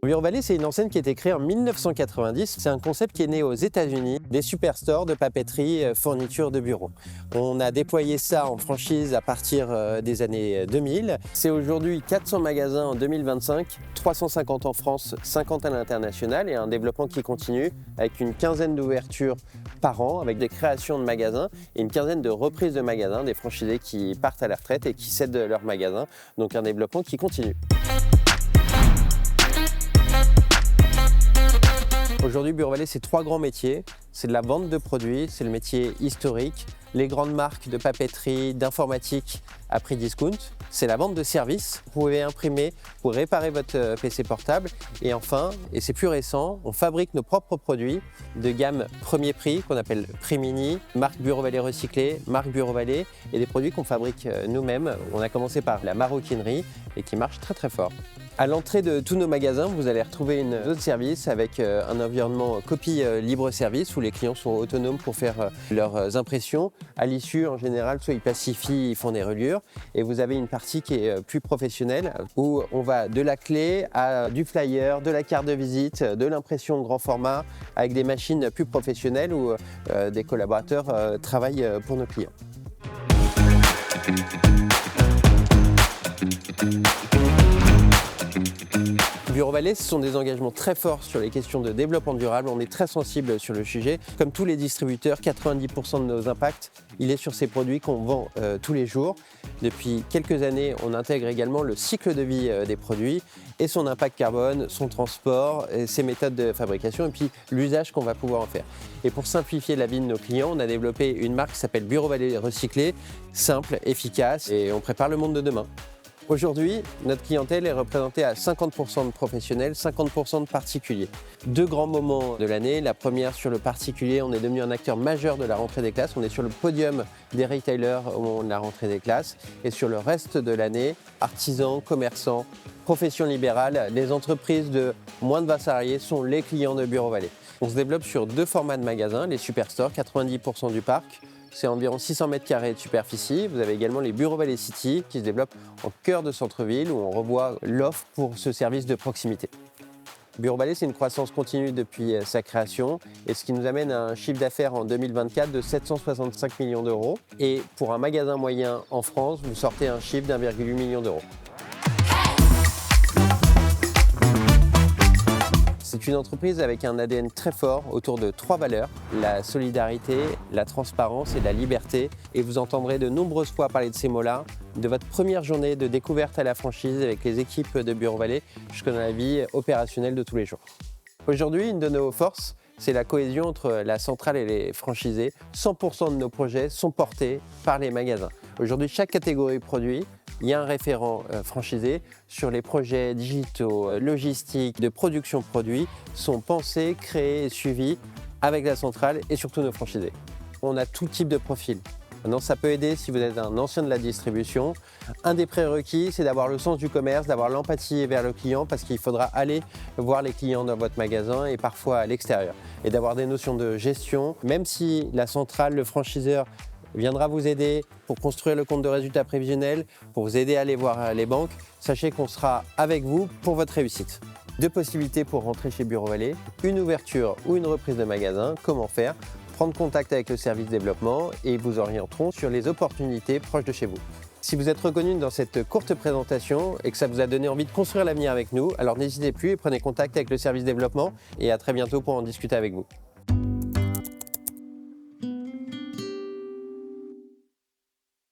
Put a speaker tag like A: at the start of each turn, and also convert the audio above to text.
A: Bureau Vallée, c'est une enseigne qui a été créée en 1990. C'est un concept qui est né aux États-Unis, des superstores de papeterie, fourniture de bureaux. On a déployé ça en franchise à partir des années 2000. C'est aujourd'hui 400 magasins en 2025, 350 en France, 50 à l'international et un développement qui continue avec une quinzaine d'ouvertures par an, avec des créations de magasins et une quinzaine de reprises de magasins, des franchisés qui partent à la retraite et qui cèdent leurs magasins. Donc un développement qui continue. Aujourd'hui, Bureau Vallée, c'est 3 grands métiers. C'est de la vente de produits, c'est le métier historique, les grandes marques de papeterie, d'informatique à prix discount. C'est la vente de services. Vous pouvez imprimer pour réparer votre PC portable. Et enfin, et c'est plus récent, on fabrique nos propres produits de gamme premier prix qu'on appelle Prix Mini, marque Bureau Vallée recyclée, marque Bureau Vallée et des produits qu'on fabrique nous-mêmes. On a commencé par la maroquinerie et qui marche très très fort. À l'entrée de tous nos magasins, vous allez retrouver une zone de service avec un environnement copie libre-service où les clients sont autonomes pour faire leurs impressions. À l'issue, en général, soit ils pacifient, ils font des reliures. Et vous avez une partie qui est plus professionnelle où on va de la clé à du flyer, de la carte de visite, de l'impression grand format avec des machines plus professionnelles où des collaborateurs travaillent pour nos clients. Bureau Vallée, ce sont des engagements très forts sur les questions de développement durable. On est très sensible sur le sujet. Comme tous les distributeurs, 90% de nos impacts, il est sur ces produits qu'on vend tous les jours. Depuis quelques années, on intègre également le cycle de vie des produits et son impact carbone, son transport, ses méthodes de fabrication et puis l'usage qu'on va pouvoir en faire. Et pour simplifier la vie de nos clients, on a développé une marque qui s'appelle Bureau Vallée Recyclé, simple, efficace et on prépare le monde de demain. Aujourd'hui, notre clientèle est représentée à 50% de professionnels, 50% de particuliers. 2 grands moments de l'année. La première, sur le particulier, on est devenu un acteur majeur de la rentrée des classes. On est sur le podium des retailers au moment de la rentrée des classes. Et sur le reste de l'année, artisans, commerçants, professions libérales, les entreprises de moins de 20 salariés sont les clients de Bureau Vallée. On se développe sur 2 formats de magasins, les superstores, 90% du parc. C'est environ 600 mètres carrés de superficie. Vous avez également les Bureau Vallée City qui se développent en cœur de centre-ville où on revoit l'offre pour ce service de proximité. Bureau Vallée, c'est une croissance continue depuis sa création et ce qui nous amène à un chiffre d'affaires en 2024 de 765 millions d'euros. Et pour un magasin moyen en France, vous sortez un chiffre d'1,8 million d'euros. C'est une entreprise avec un ADN très fort autour de 3 valeurs, la solidarité, la transparence et la liberté. Et vous entendrez de nombreuses fois parler de ces mots-là, de votre première journée de découverte à la franchise avec les équipes de Bureau Vallée jusqu'à la vie opérationnelle de tous les jours. Aujourd'hui, une de nos forces, c'est la cohésion entre la centrale et les franchisés. 100% de nos projets sont portés par les magasins. Aujourd'hui, chaque catégorie de produits, il y a un référent franchisé sur les projets digitaux, logistiques, de production produits sont pensés, créés et suivis avec la centrale et surtout nos franchisés. On a tout type de profil. Maintenant, ça peut aider si vous êtes un ancien de la distribution. Un des prérequis, c'est d'avoir le sens du commerce, d'avoir l'empathie vers le client parce qu'il faudra aller voir les clients dans votre magasin et parfois à l'extérieur. Et d'avoir des notions de gestion, même si la centrale, le franchiseur, viendra vous aider pour construire le compte de résultat prévisionnel, pour vous aider à aller voir les banques. Sachez qu'on sera avec vous pour votre réussite. 2 possibilités pour rentrer chez Bureau Vallée, une ouverture ou une reprise de magasin. Comment faire? Prendre contact avec le service développement et ils vous orienteront sur les opportunités proches de chez vous. Si vous êtes reconnu dans cette courte présentation et que ça vous a donné envie de construire l'avenir avec nous, alors n'hésitez plus et prenez contact avec le service développement et à très bientôt pour en discuter avec vous.